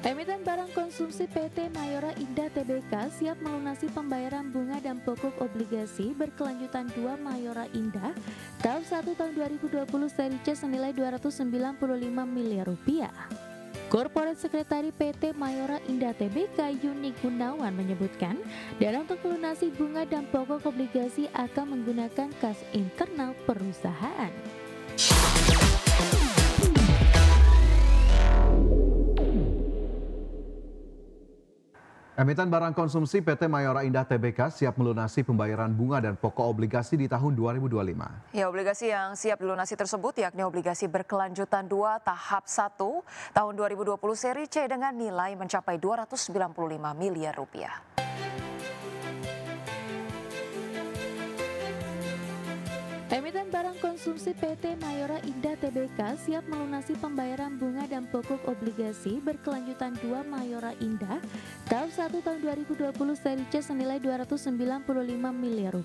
Emiten barang konsumsi PT Mayora Indah Tbk siap melunasi pembayaran bunga dan pokok obligasi berkelanjutan 2 Mayora Indah tahun 1 tahun 2020 seri C senilai Rp295 miliar. Korporat Sekretari PT Mayora Indah Tbk Yuni Gunawan menyebutkan, dana untuk melunasi bunga dan pokok obligasi akan menggunakan kas internal perusahaan. Emiten barang konsumsi PT Mayora Indah Tbk siap melunasi pembayaran bunga dan pokok obligasi di tahun 2025. Ya, obligasi yang siap dilunasi tersebut yakni obligasi berkelanjutan 2 tahap 1 tahun 2020 seri C dengan nilai mencapai Rp295 miliar. Emiten barang konsumsi PT Mayora Indah Tbk siap melunasi pembayaran bunga dan pokok obligasi berkelanjutan 2 Mayora Indah tahun 1 tahun 2020 seri C senilai Rp295 miliar.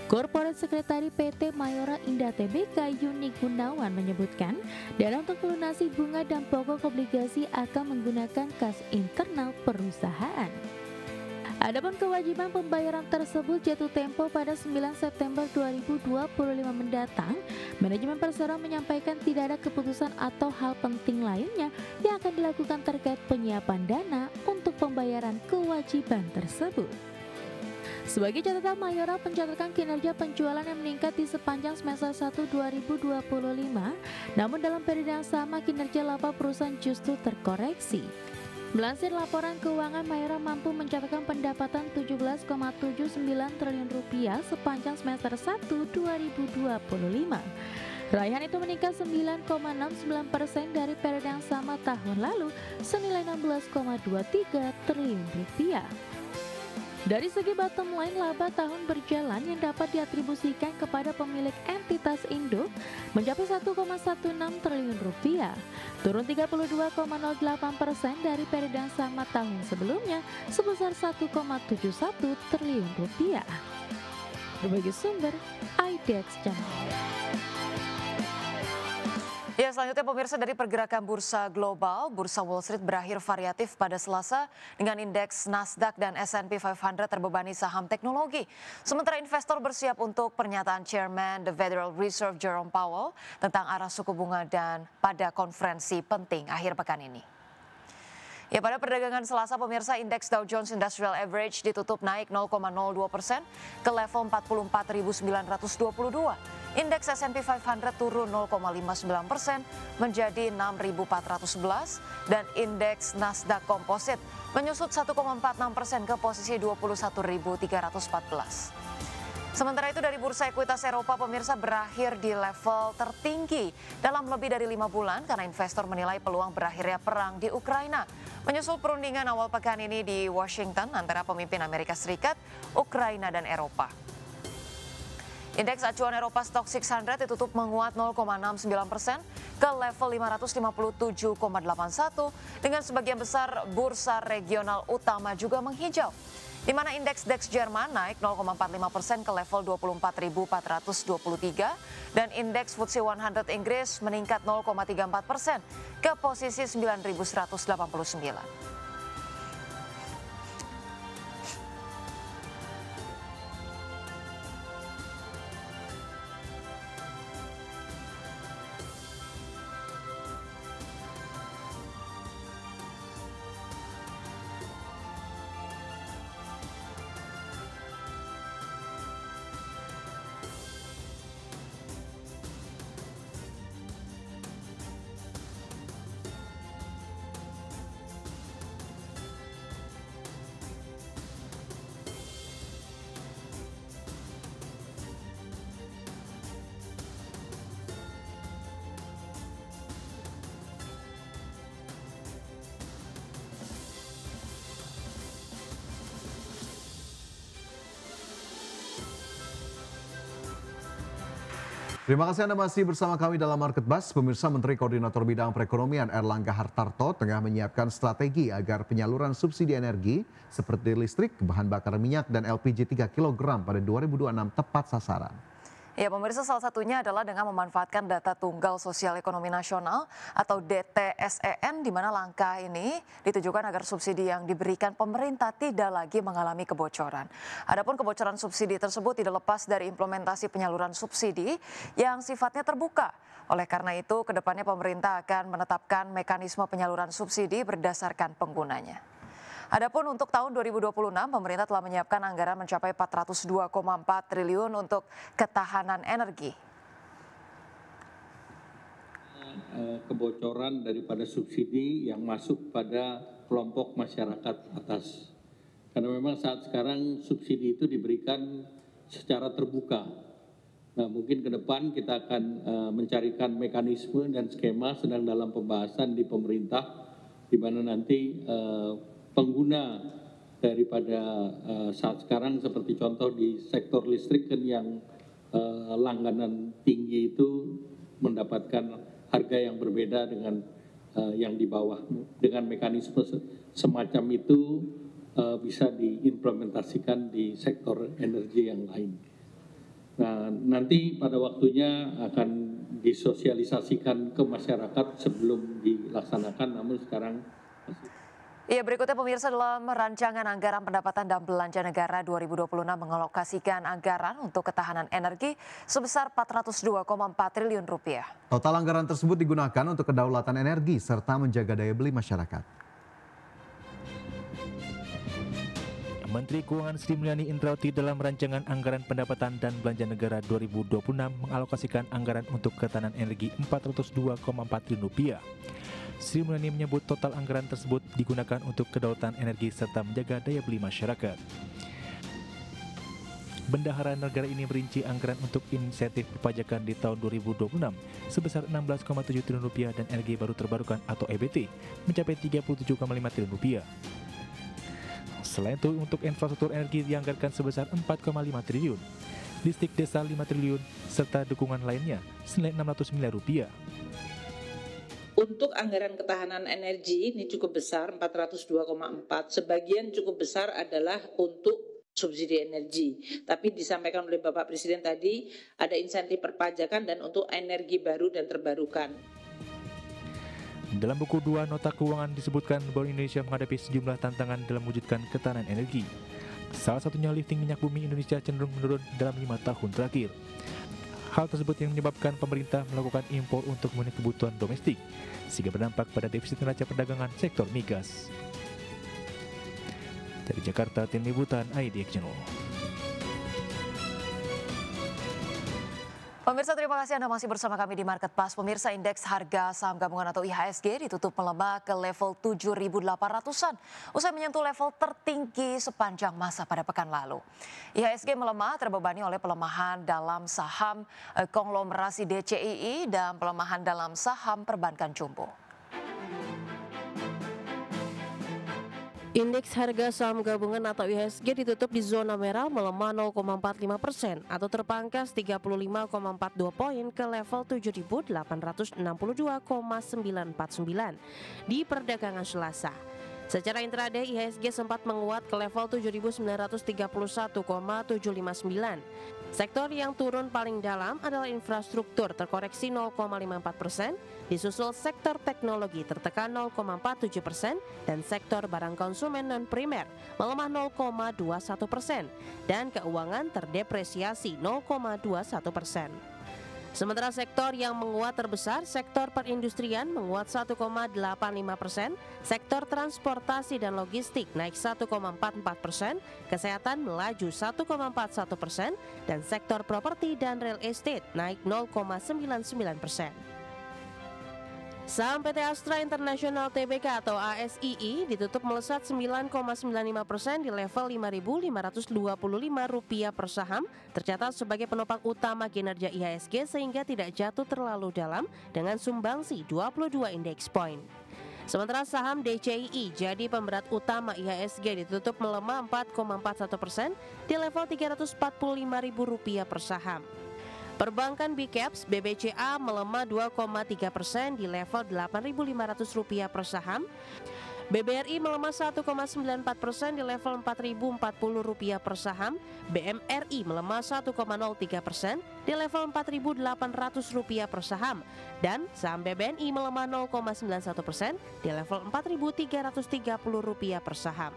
Korporat Sekretari PT Mayora Indah Tbk Yuni Gunawan menyebutkan, dana untuk melunasi bunga dan pokok obligasi akan menggunakan kas internal perusahaan. Adapun kewajiban pembayaran tersebut jatuh tempo pada 9 September 2025 mendatang. Manajemen Persero menyampaikan tidak ada keputusan atau hal penting lainnya yang akan dilakukan terkait penyiapan dana untuk pembayaran kewajiban tersebut. Sebagai catatan, Mayora mencatatkan kinerja penjualan yang meningkat di sepanjang semester 1 2025, namun dalam periode yang sama kinerja laba perusahaan justru terkoreksi. Melansir laporan keuangan, Mayora mampu mencatatkan pendapatan Rp17,79 triliun sepanjang semester 1 2025. Raihan itu meningkat 9,69% dari periode yang sama tahun lalu senilai Rp16,23 triliun. Dari segi bottom line, laba tahun berjalan yang dapat diatribusikan kepada pemilik entitas induk mencapai Rp1,16 triliun, turun 32,08% dari periode yang sama tahun sebelumnya sebesar Rp1,71 triliun. Berbagai sumber, IDX Channel. Ya, selanjutnya pemirsa, dari pergerakan bursa global, bursa Wall Street berakhir variatif pada Selasa dengan indeks Nasdaq dan S&P 500 terbebani saham teknologi. Sementara investor bersiap untuk pernyataan Chairman The Federal Reserve Jerome Powell tentang arah suku bunga dan pada konferensi penting akhir pekan ini. Ya, pada perdagangan Selasa, pemirsa, indeks Dow Jones Industrial Average ditutup naik 0,02% ke level 44.922. Indeks S&P 500 turun 0,59% menjadi 6.411 dan indeks Nasdaq Composite menyusut 1,46% ke posisi 21.314. Sementara itu dari bursa ekuitas Eropa, pemirsa, berakhir di level tertinggi dalam lebih dari 5 bulan karena investor menilai peluang berakhirnya perang di Ukraina. Menyusul perundingan awal pekan ini di Washington antara pemimpin Amerika Serikat, Ukraina, dan Eropa. Indeks acuan Eropa Stoxx 600 ditutup menguat 0,69% ke level 557,81 dengan sebagian besar bursa regional utama juga menghijau. Di mana indeks DAX Jerman naik 0,45% ke level 24.423 dan indeks FTSE 100 Inggris meningkat 0,34% ke posisi 9.189. Terima kasih Anda masih bersama kami dalam Market Buzz. Pemirsa, Menteri Koordinator Bidang Perekonomian Erlangga Hartarto tengah menyiapkan strategi agar penyaluran subsidi energi seperti listrik, bahan bakar minyak, dan LPG 3 kg pada 2026 tepat sasaran. Ya, pemirsa, salah satunya adalah dengan memanfaatkan data tunggal sosial ekonomi nasional atau DTSEN, di mana langkah ini ditujukan agar subsidi yang diberikan pemerintah tidak lagi mengalami kebocoran. Adapun kebocoran subsidi tersebut tidak lepas dari implementasi penyaluran subsidi yang sifatnya terbuka. Oleh karena itu, kedepannya pemerintah akan menetapkan mekanisme penyaluran subsidi berdasarkan penggunanya. Adapun untuk tahun 2026, pemerintah telah menyiapkan anggaran mencapai 402,4 triliun untuk ketahanan energi. Kebocoran daripada subsidi yang masuk pada kelompok masyarakat atas. Karena memang saat sekarang subsidi itu diberikan secara terbuka. Nah, mungkin ke depan kita akan mencarikan mekanisme dan skema sedang dalam pembahasan di pemerintah, di mana nanti pengguna daripada saat sekarang seperti contoh di sektor listrik kan yang langganan tinggi itu mendapatkan harga yang berbeda dengan yang di bawah. Dengan mekanisme semacam itu bisa diimplementasikan di sektor energi yang lain. Nah, nanti pada waktunya akan disosialisasikan ke masyarakat sebelum dilaksanakan, namun sekarang masih. Ya, berikutnya pemirsa, dalam rancangan anggaran pendapatan dan belanja negara 2026 mengalokasikan anggaran untuk ketahanan energi sebesar 402,4 triliun rupiah. Total anggaran tersebut digunakan untuk kedaulatan energi serta menjaga daya beli masyarakat. Menteri Keuangan Sri Mulyani Indrawati dalam rancangan anggaran pendapatan dan belanja negara 2026 mengalokasikan anggaran untuk ketahanan energi 402,4 triliun rupiah. Sri Mulyani menyebut total anggaran tersebut digunakan untuk kedaulatan energi serta menjaga daya beli masyarakat. Bendahara negara ini merinci anggaran untuk insentif perpajakan di tahun 2026 sebesar 16,7 triliun rupiah dan energi baru terbarukan atau EBT mencapai 37,5 triliun rupiah. Selain itu, untuk infrastruktur energi dianggarkan sebesar 4,5 triliun, listrik desa 5 triliun, serta dukungan lainnya senilai 600 miliar rupiah. Untuk anggaran ketahanan energi ini cukup besar, 402,4. Sebagian cukup besar adalah untuk subsidi energi. Tapi disampaikan oleh Bapak Presiden tadi, ada insentif perpajakan dan untuk energi baru dan terbarukan. Dalam buku 2 nota keuangan disebutkan bahwa Indonesia menghadapi sejumlah tantangan dalam mewujudkan ketahanan energi. Salah satunya lifting minyak bumi Indonesia cenderung menurun dalam 5 tahun terakhir. Hal tersebut yang menyebabkan pemerintah melakukan impor untuk memenuhi kebutuhan domestik, sehingga berdampak pada defisit neraca perdagangan sektor migas. Dari Jakarta, tim liputan IDX Channel. Pemirsa, terima kasih Anda masih bersama kami di Market Pas. Pemirsa, indeks harga saham gabungan atau IHSG ditutup melemah ke level 7.800-an usai menyentuh level tertinggi sepanjang masa pada pekan lalu. IHSG melemah terbebani oleh pelemahan dalam saham konglomerasi DCII dan pelemahan dalam saham perbankan jumbo. Indeks harga saham gabungan atau IHSG ditutup di zona merah melemah 0,45% atau terpangkas 35,42 poin ke level 7.862,949 di perdagangan Selasa. Secara intraday IHSG sempat menguat ke level 7.931,759. Sektor yang turun paling dalam adalah infrastruktur terkoreksi 0,54%, disusul sektor teknologi tertekan 0,47% dan sektor barang konsumen non-primer melemah 0,21% dan keuangan terdepresiasi 0,21%. Sementara sektor yang menguat terbesar, sektor perindustrian menguat 1,85%, sektor transportasi dan logistik naik 1,44%, kesehatan melaju 1,41%, dan sektor properti dan real estate naik 0,99%. Saham PT Astra International Tbk atau ASII ditutup melesat 9,95% di level Rp5.525 per saham, tercatat sebagai penopang utama kinerja IHSG sehingga tidak jatuh terlalu dalam dengan sumbangsi 22 indeks poin. Sementara saham DCII jadi pemberat utama IHSG ditutup melemah 4,41% di level Rp345.000 per saham. Perbankan Big Caps BBCA melemah 2,3% di level Rp8.500 per saham. BBRI melemah 1,94% di level Rp4.040 per saham, BMRI melemah 1,03% di level Rp4.800 per saham, dan saham BBNI melemah 0,91% di level Rp4.330 per saham.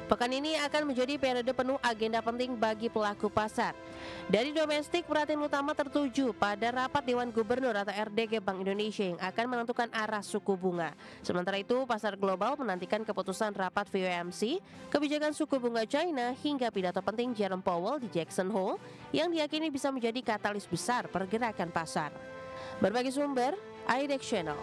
Pekan ini akan menjadi periode penuh agenda penting bagi pelaku pasar. Dari domestik, perhatian utama tertuju pada rapat Dewan Gubernur atau RDG Bank Indonesia yang akan menentukan arah suku bunga. Sementara itu, pasar global menantikan keputusan rapat FOMC, kebijakan suku bunga China hingga pidato penting Jerome Powell di Jackson Hole yang diyakini bisa menjadi katalis besar pergerakan pasar. Berbagai sumber, IDEX Channel.